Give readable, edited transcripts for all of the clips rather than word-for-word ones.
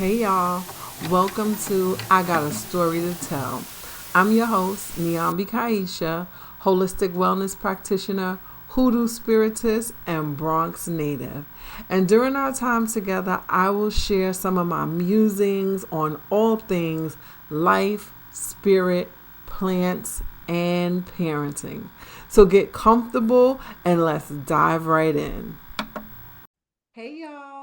Hey y'all, welcome to I Got a Story to Tell. I'm your host, Niambi Kiesha, holistic wellness practitioner, hoodoo spiritist, and Bronx native. And during our time together, I will share some of my musings on all things life, spirit, plants, and parenting. So get comfortable and let's dive right in. Hey y'all,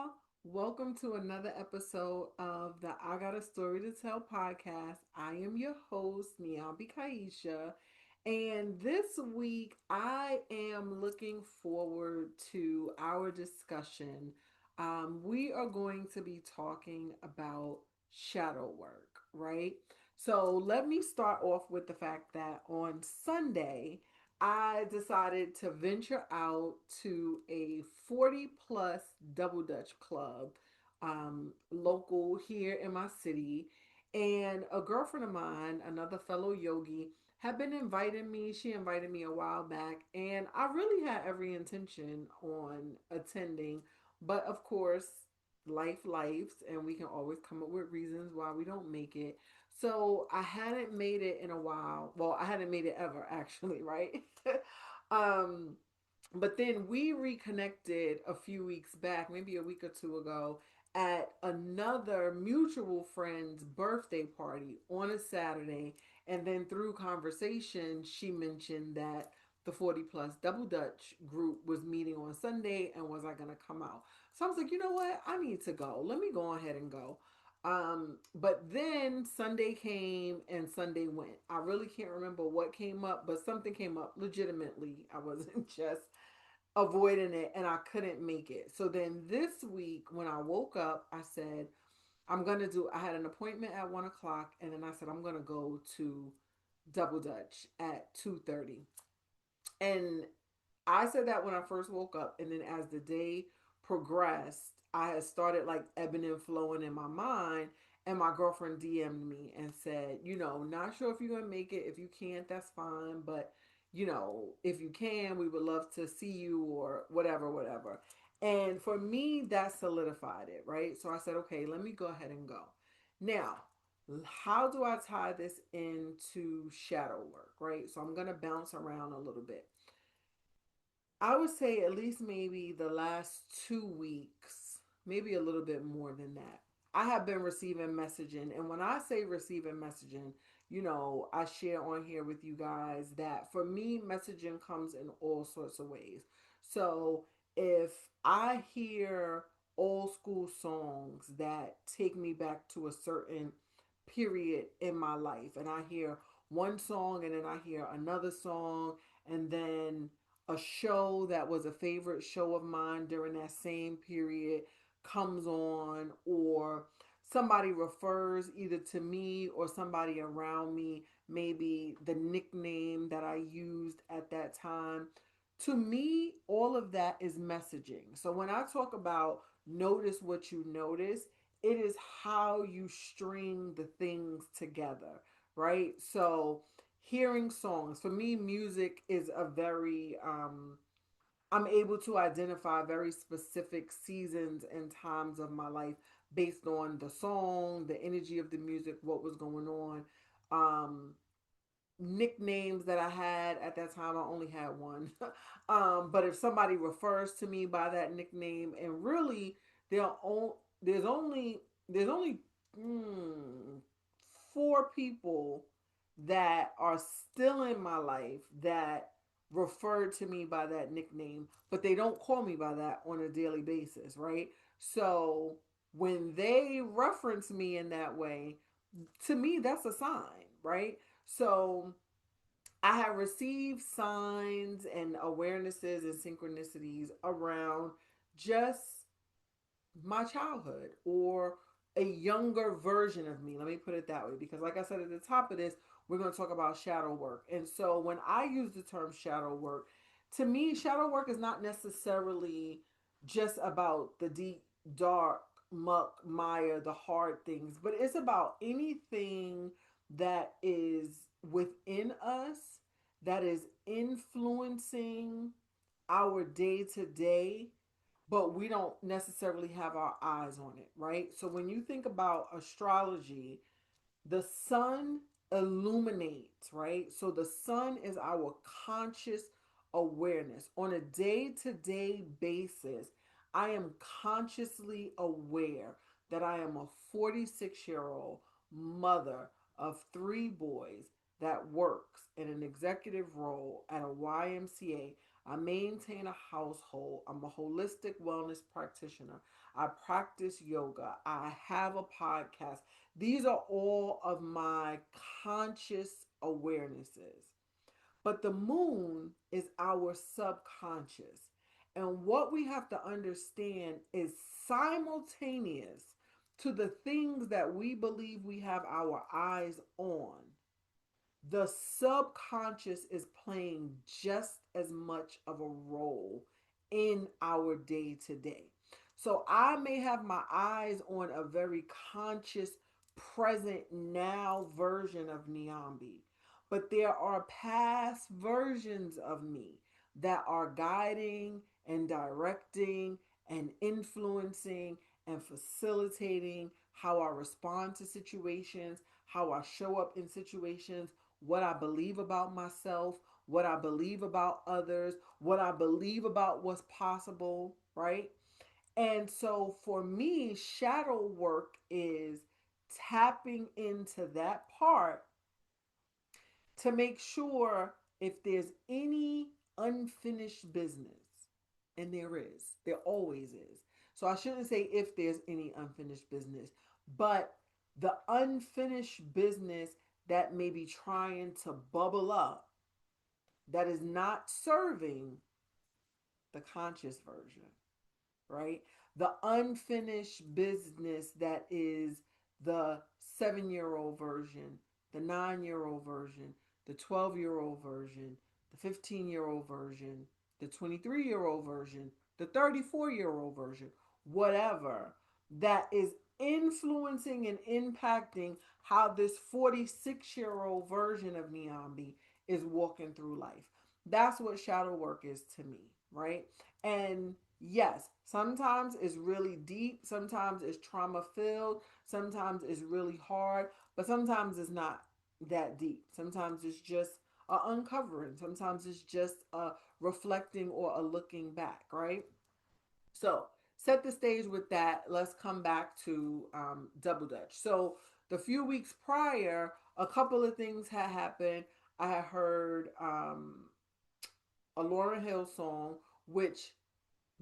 welcome to another episode of the I Got a Story to Tell podcast. I am your host, Niambi Kiesha, and this week I am looking forward to our discussion. We are going to be talking about shadow work, right? So let me start off with the fact that on Sunday, I decided to venture out to a 40 plus double dutch club, local here in my city. And a girlfriend of mine, another fellow yogi, had been inviting me. She invited me a while back, and I really had every intention on attending. But of course, lives, and we can always come up with reasons why we don't make it. So I hadn't made it in a while. Well, I hadn't made it ever, actually, right? um, but then we reconnected a few weeks back, maybe a week or two ago, at another mutual friend's birthday party on a Saturday. And then through conversation, she mentioned that the 40 plus double dutch group was meeting on Sunday and was I going to come out. So I was like, you know what? I need to go. Let me go ahead and go. But then Sunday came and Sunday went. I really can't remember what came up, but something came up legitimately. I wasn't just avoiding it and I couldn't make it. So then this week when I woke up, I said, I had an appointment at 1 o'clock and then I said, I'm gonna go to Double Dutch at 2:30. And I said that when I first woke up, and then as the day progressed, I had started like ebbing and flowing in my mind. And my girlfriend DM'd me and said, not sure if you're gonna make it. If you can't, that's fine. But if you can, we would love to see you or whatever, whatever. And for me, that solidified it, right? So I said, okay, let me go ahead and go. Now, how do I tie this into shadow work, right? So I'm gonna bounce around a little bit. I would say at least maybe the last 2 weeks, maybe a little bit more than that. I have been receiving messaging. And when I say receiving messaging, I share on here with you guys that for me, messaging comes in all sorts of ways. So if I hear old school songs that take me back to a certain period in my life, and I hear one song and then I hear another song, and then a show that was a favorite show of mine during that same period comes on, or somebody refers either to me or somebody around me, maybe the nickname that I used at that time. To me, all of that is messaging. So when I talk about notice what you notice, it is how you string the things together, right? So hearing songs, for me, music is a very I'm able to identify very specific seasons and times of my life based on the song, the energy of the music, what was going on. um Nicknames that I had at that time, I only had one. But if somebody refers to me by that nickname, and really there are there's only there's only mm, four people that are still in my life that refer to me by that nickname, but they don't call me by that on a daily basis, right? So when they reference me in that way, to me that's a sign, right? So I have received signs and awarenesses and synchronicities around just my childhood or a younger version of me. Let me put it that way, because like I said at the top of this, we're going to talk about shadow work. And so when I use the term shadow work, to me, shadow work is not necessarily just about the deep, dark, muck, mire, the hard things, but it's about anything that is within us that is influencing our day to day, but we don't necessarily have our eyes on it, right? So when you think about astrology, the sun illuminates, right? So the sun is our conscious awareness. On a day to day basis, I am consciously aware that I am a 46-year-old mother of three boys that works in an executive role at a YMCA. I maintain a household. I'm a holistic wellness practitioner. I practice yoga. I have a podcast. These are all of my conscious awarenesses. But the moon is our subconscious. And what we have to understand is simultaneous to the things that we believe we have our eyes on, the subconscious is playing just as much of a role in our day to day. So I may have my eyes on a very conscious, present now version of Niambi, but there are past versions of me that are guiding and directing and influencing and facilitating how I respond to situations, how I show up in situations, what I believe about myself, what I believe about others, what I believe about what's possible, right? And so for me, shadow work is tapping into that part to make sure if there's any unfinished business, and there always is. So I shouldn't say if there's any unfinished business, but the unfinished business that may be trying to bubble up that is not serving the conscious version, right? The unfinished business that is the 7-year-old version, the 9-year-old version, the 12-year-old version, the 15-year-old version, the 23-year-old version, the 34-year-old version, whatever, that is influencing and impacting how this 46-year-old version of Niambi is walking through life. That's what shadow work is to me, right? And yes, sometimes it's really deep, sometimes it's trauma filled, sometimes it's really hard, but sometimes it's not that deep. Sometimes it's just a uncovering, sometimes it's just a reflecting or a looking back, right? So, set the stage with that. Let's come back to Double Dutch. So, the few weeks prior, a couple of things had happened. I had heard a Lauryn Hill song, which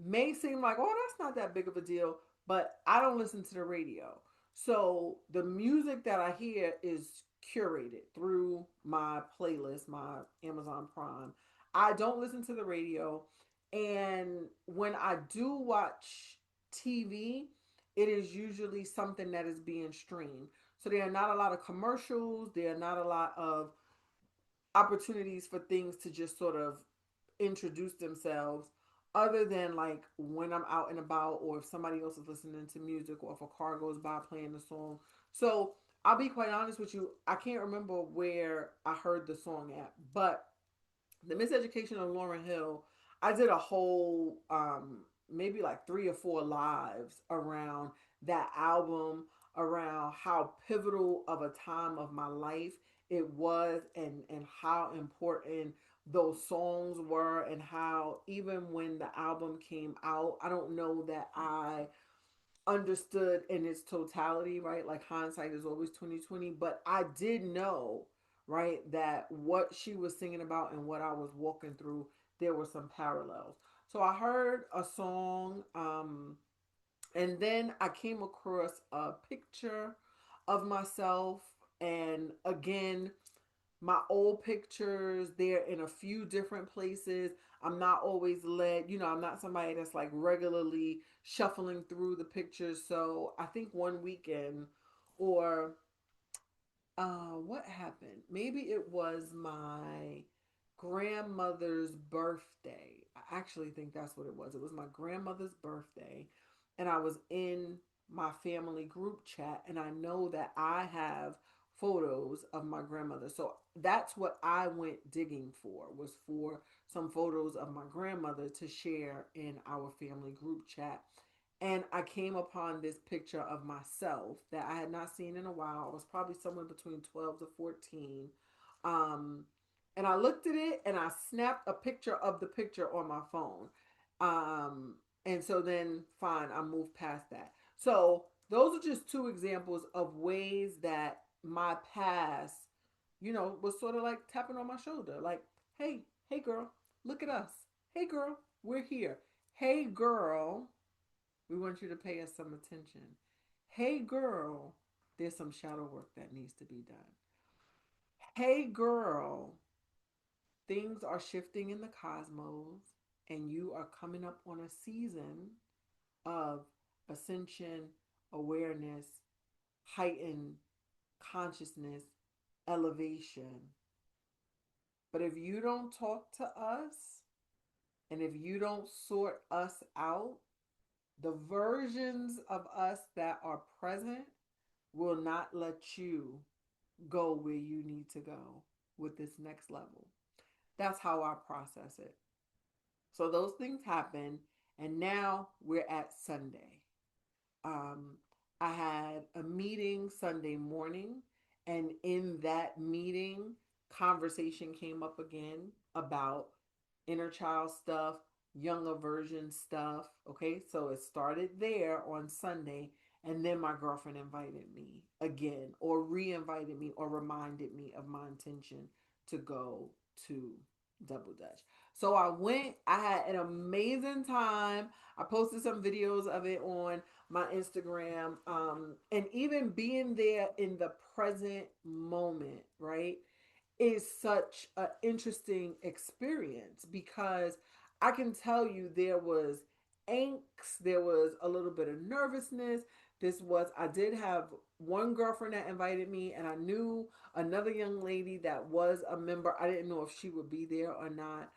may seem like, oh, that's not that big of a deal, but I don't listen to the radio. So the music that I hear is curated through my playlist, my Amazon Prime. I don't listen to the radio. And when I do watch TV, it is usually something that is being streamed. So there are not a lot of commercials, there are not a lot of opportunities for things to just sort of introduce themselves other than like when I'm out and about or if somebody else is listening to music or if a car goes by playing the song. So I'll be quite honest with you, I can't remember where I heard the song at, but the Miseducation of Lauryn Hill, I did a whole maybe like 3 or 4 lives around that album, around how pivotal of a time of my life it was, and how important those songs were, and how even when the album came out, I don't know that I understood in its totality, right? Like hindsight is always 2020, but I did know, right, that what she was singing about and what I was walking through, there were some parallels. So I heard a song, and then I came across a picture of myself, and again, my old pictures, they're in a few different places. I'm not always led, I'm not somebody that's like regularly shuffling through the pictures. So I think one weekend, or what happened? Maybe it was my grandmother's birthday. I actually think that's what it was. It was my grandmother's birthday, and I was in my family group chat, and I know that I have photos of my grandmother. So that's what I went digging for, was for some photos of my grandmother to share in our family group chat. And I came upon this picture of myself that I had not seen in a while. I was probably somewhere between 12 to 14. Um, and I looked at it and I snapped a picture of the picture on my phone. And so then, fine, I moved past that. So those are just two examples of ways that my past, was sort of like tapping on my shoulder, like, hey, hey, girl, look at us. Hey, girl, we're here. Hey, girl, we want you to pay us some attention. Hey, girl, there's some shadow work that needs to be done. Hey, girl, things are shifting in the cosmos, and you are coming up on a season of ascension, awareness, heightened consciousness, elevation. But if you don't talk to us, and if you don't sort us out, the versions of us that are present will not let you go where you need to go with this next level. That's how I process it. So those things happen, and now we're at Sunday. Um, I had a meeting Sunday morning, and in that meeting, conversation came up again about inner child stuff, younger version stuff. Okay, so it started there on Sunday, and then my girlfriend invited me again, or re invited me, or reminded me of my intention to go to Double Dutch. So I went, I had an amazing time. I posted some videos of it on my Instagram. And even being there in the present moment, right, is such an interesting experience, because I can tell you there was angst, there was a little bit of nervousness. I did have one girlfriend that invited me, and I knew another young lady that was a member. I didn't know if she would be there or not.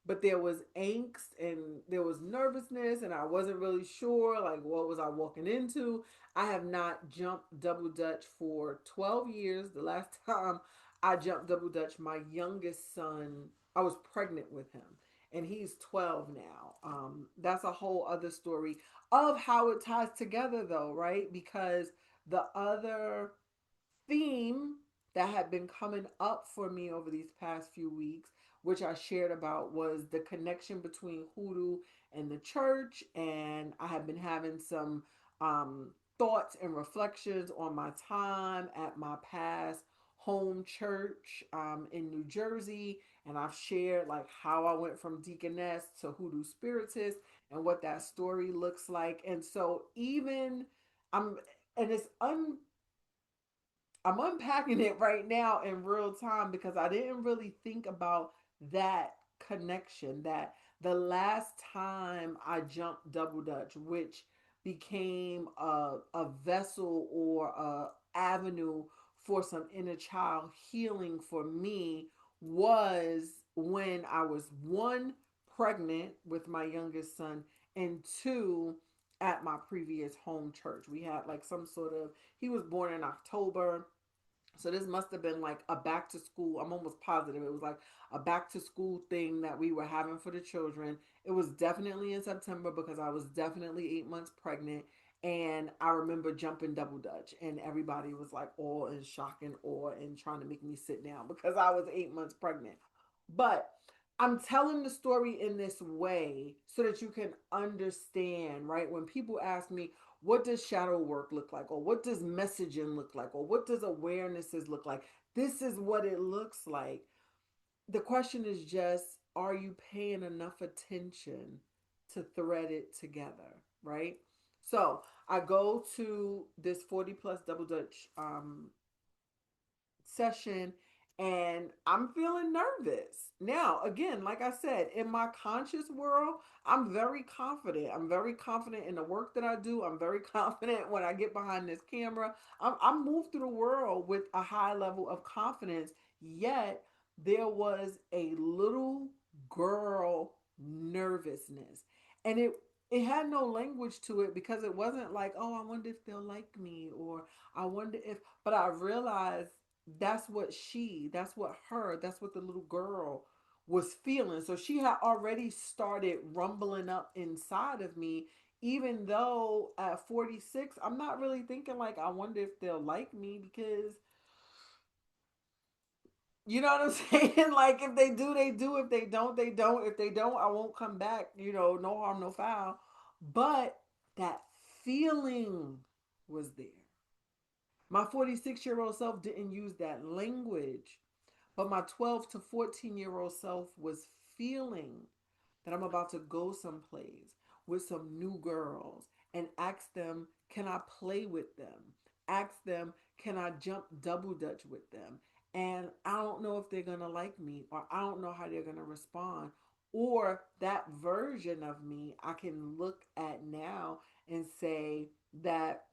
But there was angst and there was nervousness, and I wasn't really sure, like, what was I walking into. I have not jumped double dutch for 12 years. The last time I jumped double dutch, my youngest son, I was pregnant with him, and he's 12 now. That's a whole other story of how it ties together, though, right? Because the other theme that had been coming up for me over these past few weeks, which I shared about, was the connection between hoodoo and the church. And I have been having some thoughts and reflections on my time at my past home church in New Jersey. And I've shared like how I went from deaconess to hoodoo spiritist and what that story looks like. And so even I'm and it's I'm unpacking it right now in real time, because I didn't really think about that connection, that the last time I jumped double dutch, which became a vessel or a avenue for some inner child healing for me, was when I was, one, pregnant with my youngest son, and two, at my previous home church. We had like some sort of, he was born in October, so this must have been like a back to school. I'm almost positive it was like a back to school thing that we were having for the children. It was definitely in September, because I was definitely 8 months pregnant. And I remember jumping double dutch, and everybody was like all in shock and awe and trying to make me sit down because I was 8 months pregnant. But I'm telling the story in this way so that you can understand, right? When people ask me, what does shadow work look like? Or what does messaging look like? Or what does awarenesses look like? This is what it looks like. The question is just, are you paying enough attention to thread it together, right? So I go to this 40 plus double dutch session, and I'm feeling nervous. Now, again, like I said, in my conscious world, I'm very confident. I'm very confident in the work that I do. I'm very confident when I get behind this camera. I'm moved through the world with a high level of confidence. Yet there was a little girl nervousness. And it had no language to it because it wasn't like, oh, I wonder if they'll like me, or I wonder if, but I realized that's what that's what the little girl was feeling. So she had already started rumbling up inside of me, even though at 46, I'm not really thinking like, I wonder if they'll like me because, you know what I'm saying? Like, if they do, they do. If they don't, they don't. If they don't, I won't come back. No harm, no foul. But that feeling was there. My 46-year-old self didn't use that language, but my 12 to 14-year-old self was feeling that I'm about to go someplace with some new girls and ask them, can I play with them? Ask them, can I jump double dutch with them? And I don't know if they're going to like me, or I don't know how they're going to respond. Or that version of me, I can look at now and say that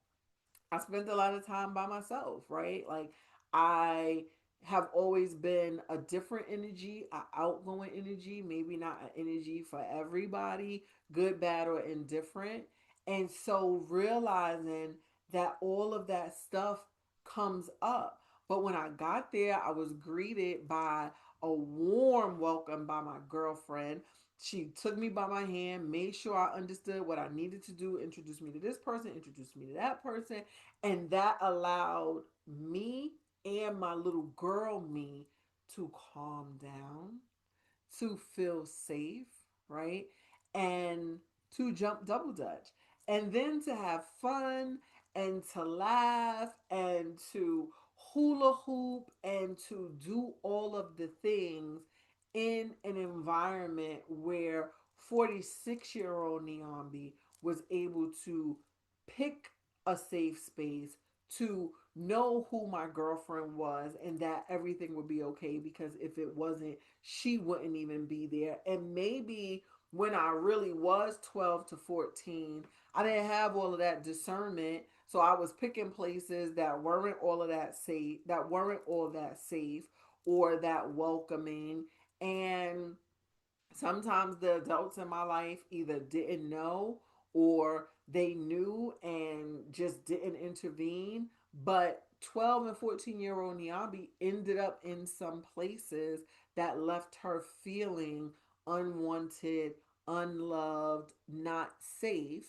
I spent a lot of time by myself, right? Like, I have always been a different energy, an outgoing energy, maybe not an energy for everybody, good, bad, or indifferent. And so realizing that all of that stuff comes up. But when I got there, I was greeted by a warm welcome by my girlfriend. She took me by my hand, made sure I understood what I needed to do, introduced me to this person, introduced me to that person, and that allowed me and my little girl me to calm down, to feel safe, right? And to jump double dutch. And then to have fun and to laugh and to hula hoop and to do all of the things in an environment where 46-year-old Niambi was able to pick a safe space, to know who my girlfriend was and that everything would be okay, because if it wasn't, she wouldn't even be there. And maybe when I really was 12 to 14, I didn't have all of that discernment. So I was picking places that weren't all of that safe, that weren't all that safe or that welcoming. And sometimes the adults in my life either didn't know or they knew and just didn't intervene. But 12 and 14-year-old Niambi ended up in some places that left her feeling unwanted, unloved, not safe.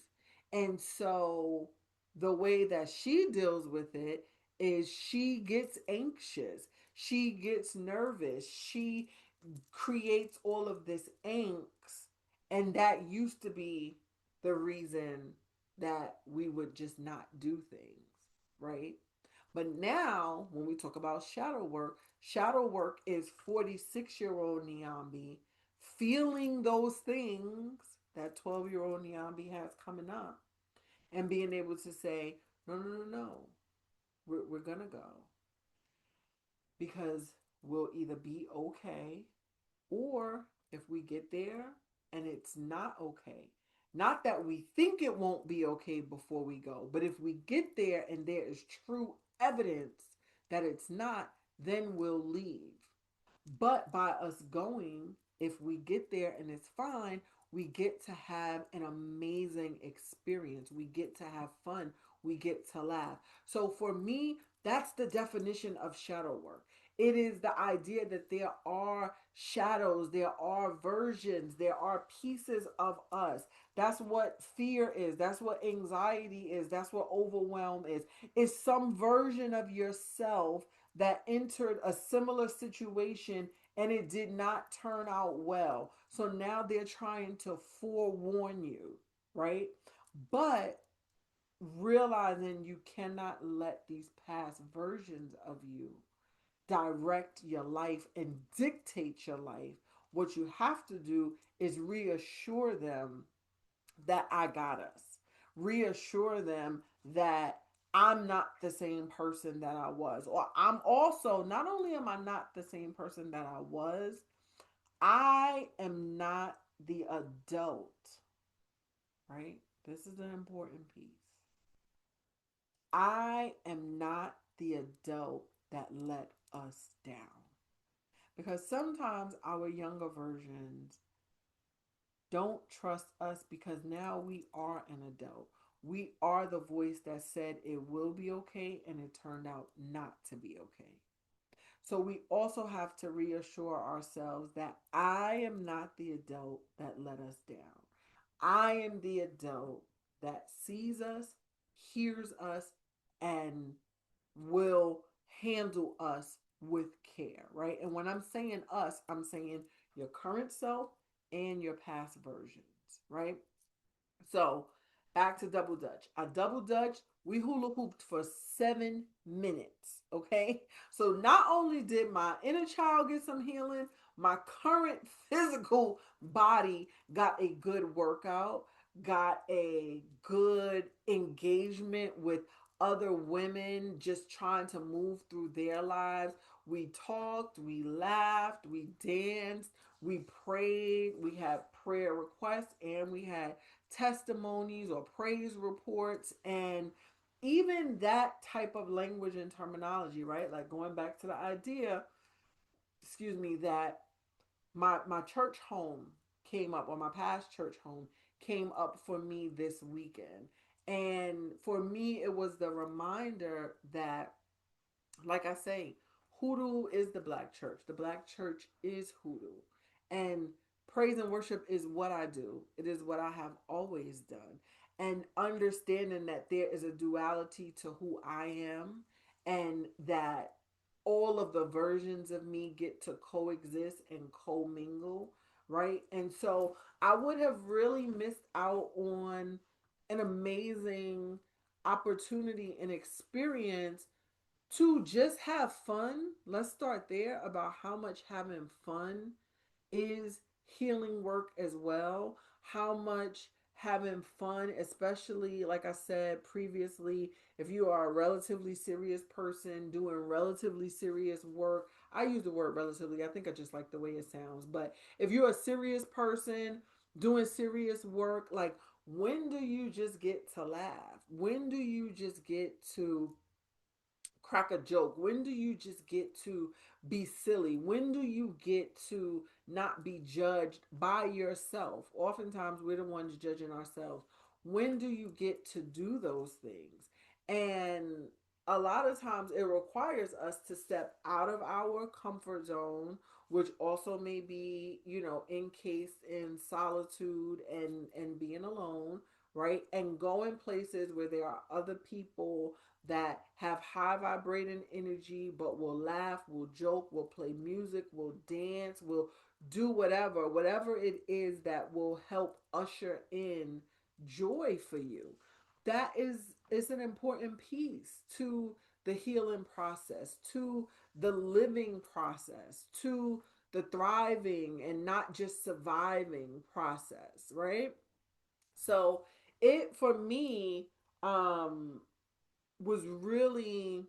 And so the way that she deals with it is she gets anxious, she gets nervous, she creates all of this angst. And that used to be the reason that we would just not do things, right? But now, when we talk about shadow work is 46-year-old Niambi feeling those things that 12-year-old Niambi has coming up and being able to say, no, no, no, no, we're going to go because we'll either be okay, or if we get there and it's not okay, not that we think it won't be okay before we go, but if we get there and there is true evidence that it's not, then we'll leave. But by us going, if we get there and it's fine, we get to have an amazing experience. We get to have fun. We get to laugh. So for me, that's the definition of shadow work. It is the idea that there are shadows, there are versions, there are pieces of us. That's what fear is. That's what anxiety is. That's what overwhelm is. It's some version of yourself that entered a similar situation and it did not turn out well. So now they're trying to forewarn you, right? But realizing you cannot let these past versions of you direct your life and dictate your life. What you have to do is reassure them that I got us. Reassure them that I'm not the same person that I was. Or I'm also, not only am I not the same person that I was, I am not the adult, right? This is an important piece. I am not the adult that let us down. Because sometimes our younger versions don't trust us because now we are an adult. We are the voice that said it will be okay and it turned out not to be okay. So we also have to reassure ourselves that I am not the adult that let us down. I am the adult that sees us, hears us, and will handle us with care, right? And when I'm saying us, I'm saying your current self and your past versions, right? So back to double dutch. I double dutch. We hula hooped for 7 minutes. Okay. So not only did my inner child get some healing, my current physical body got a good workout, got a good engagement with other women just trying to move through their lives. We talked, we laughed, we danced, we prayed, we had prayer requests, and we had testimonies or praise reports. And even that type of language and terminology, right? Like going back to the idea, excuse me, that my church home came up, or my past church home came up for me this weekend. And for me, it was the reminder that, like I say, hoodoo is the black church. The black church is hoodoo. And praise and worship is what I do. It is what I have always done. And understanding that there is a duality to who I am, and that all of the versions of me get to coexist and commingle, right? And so I would have really missed out on an amazing opportunity and experience to just have fun. Let's start there about how much having fun is healing work as well. How much having fun, especially like I said previously, if you are a relatively serious person doing relatively serious work. I use the word relatively, I think I just like the way it sounds. But if you're a serious person doing serious work, like, when do you just get to laugh? When do you just get to crack a joke? When do you just get to be silly? When do you get to not be judged by yourself? Oftentimes, we're the ones judging ourselves. When do you get to do those things? And a lot of times, it requires us to step out of our comfort zone, which also may be, encased in solitude and being alone, right? And going places where there are other people that have high vibrating energy, but will laugh, will joke, will play music, will dance, will do whatever it is that will help usher in joy for you. That is an important piece to the healing process, to the living process, to the thriving and not just surviving process, right? So it, for me, um was really,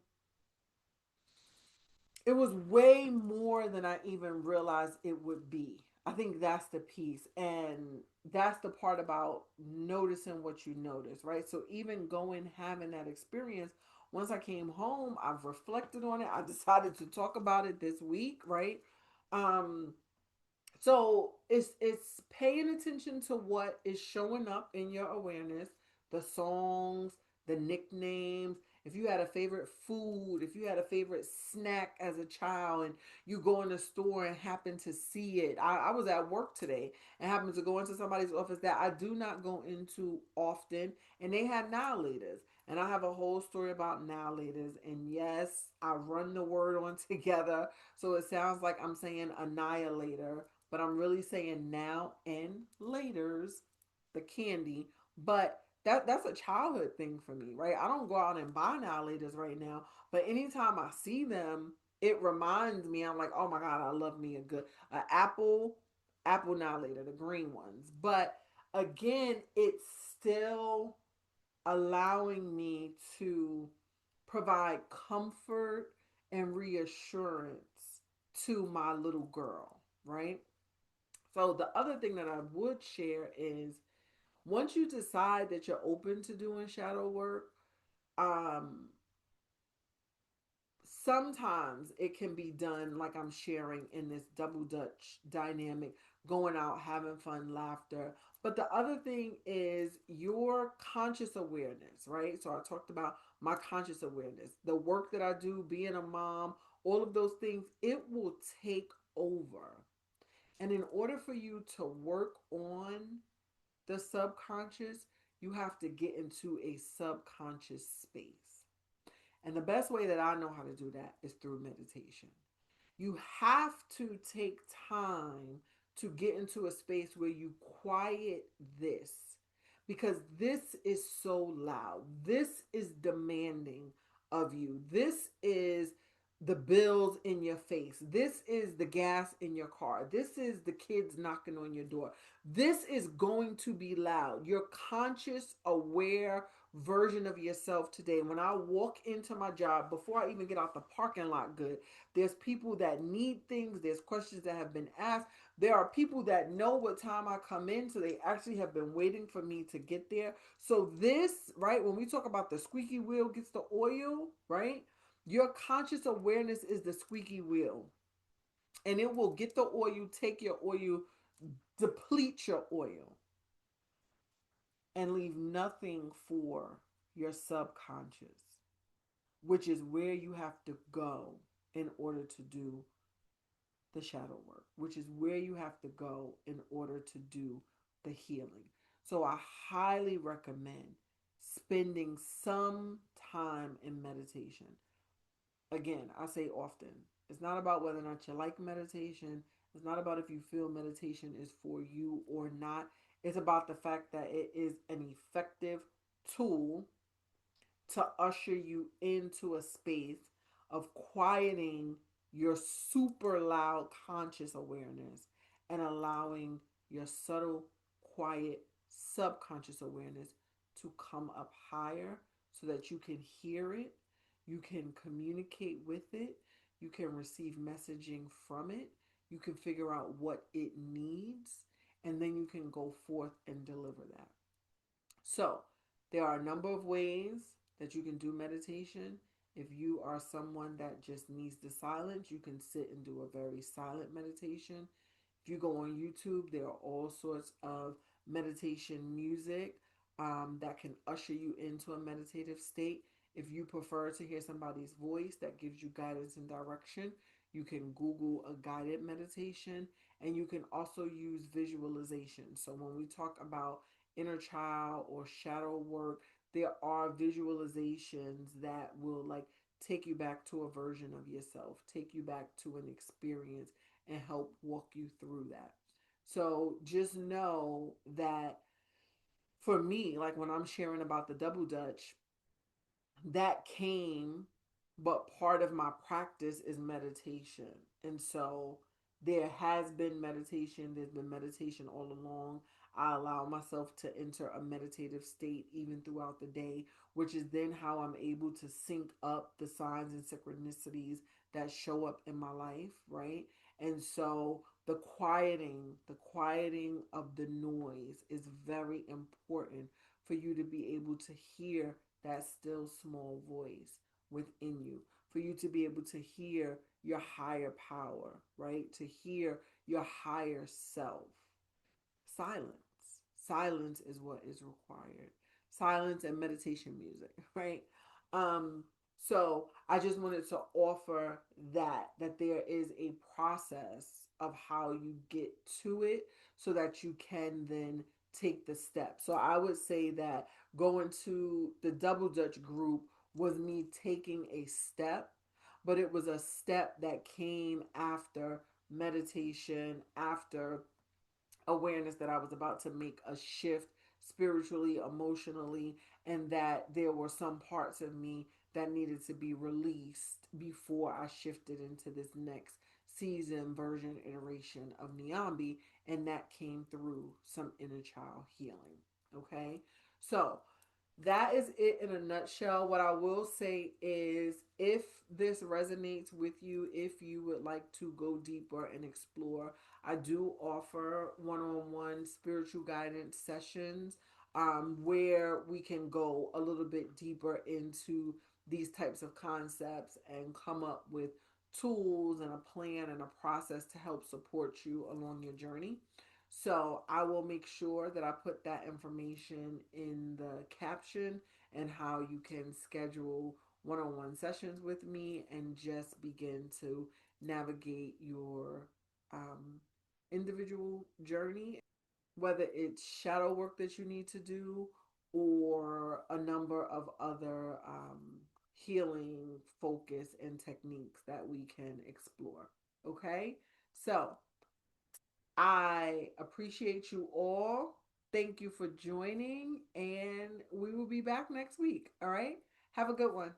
it was way more than I even realized it would be. I think that's the piece. And that's the part about noticing what you notice, right? So even going, having that experience, once I came home, I've reflected on it. I decided to talk about it this week, right? Um, so it's paying attention to what is showing up in your awareness, the songs, the nicknames. If you had a favorite food, if you had a favorite snack as a child, and you go in the store and happen to see it. I was at work today and happened to go into somebody's office that I do not go into often, and they had annihilators. And I have a whole story about annihilators. And yes, I run the word on together. So it sounds like I'm saying annihilator, but I'm really saying now and laters, the candy. But that's a childhood thing for me, right? I don't go out and buy annihilators right now, but anytime I see them, it reminds me. I'm like, oh my god, I love me a good apple annihilator, the green ones. But again, it's still allowing me to provide comfort and reassurance to my little girl, right? So the other thing that I would share is, once you decide that you're open to doing shadow work, um, sometimes it can be done like I'm sharing in this double dutch dynamic going out, having fun, laughter. But the other thing is your conscious awareness, right? So I talked about my conscious awareness, the work that I do, being a mom, all of those things, it will take over. And in order for you to work on the subconscious, you have to get into a subconscious space. And the best way that I know how to do that is through meditation. You have to take time to get into a space where you quiet this, because this is so loud. This is demanding of you. This is the bills in your face. This is the gas in your car. This is the kids knocking on your door. This is going to be loud. Your conscious, aware version of yourself today. When I walk into my job, before I even get out the parking lot, good, there's people that need things. There's questions that have been asked. There are people that know what time I come in, so they actually have been waiting for me to get there. So this, right, when we talk about the squeaky wheel gets the oil, right? Your conscious awareness is the squeaky wheel. And it will get the oil, take your oil, deplete your oil, and leave nothing for your subconscious, which is where you have to go in order to do the shadow work, which is where you have to go in order to do the healing. So I highly recommend spending some time in meditation. Again, I say often, it's not about whether or not you like meditation. It's not about if you feel meditation is for you or not. It's about the fact that it is an effective tool to usher you into a space of quieting your super loud conscious awareness and allowing your subtle, quiet, subconscious awareness to come up higher so that you can hear it, you can communicate with it, you can receive messaging from it, you can figure out what it needs, and then you can go forth and deliver that. So, there are a number of ways that you can do meditation. If you are someone that just needs the silence, you can sit and do a very silent meditation. If you go on YouTube, there are all sorts of meditation music that can usher you into a meditative state. If you prefer to hear somebody's voice that gives you guidance and direction, you can Google a guided meditation, and you can also use visualization. So when we talk about inner child or shadow work, there are visualizations that will like take you back to a version of yourself, take you back to an experience, and help walk you through that. So just know that for me, like when I'm sharing about the double dutch, that came, but part of my practice is meditation. And so there has been meditation, there's been meditation all along. I allow myself to enter a meditative state even throughout the day, which is then how I'm able to sync up the signs and synchronicities that show up in my life, right? And so the quieting of the noise is very important for you to be able to hear that still small voice within you, for you to be able to hear your higher power, right? To hear your higher self. Silence. Silence is what is required. Silence and meditation music, right? So I just wanted to offer that there is a process of how you get to it so that you can then take the step. So I would say that going to the double dutch group was me taking a step, but it was a step that came after meditation, after awareness that I was about to make a shift spiritually, emotionally, and that there were some parts of me that needed to be released before I shifted into this next season, version, iteration of Niambi, and that came through some inner child healing. Okay, so that is it in a nutshell. What I will say is if this resonates with you, if you would like to go deeper and explore, I do offer one-on-one spiritual guidance sessions where we can go a little bit deeper into these types of concepts and come up with tools and a plan and a process to help support you along your journey. So I will make sure that I put that information in the caption and how you can schedule one-on-one sessions with me and just begin to navigate your um, individual journey, whether it's shadow work that you need to do or a number of other healing focus and techniques that we can explore. Okay, so I appreciate you all. Thank you for joining, and we will be back next week. All right, have a good one.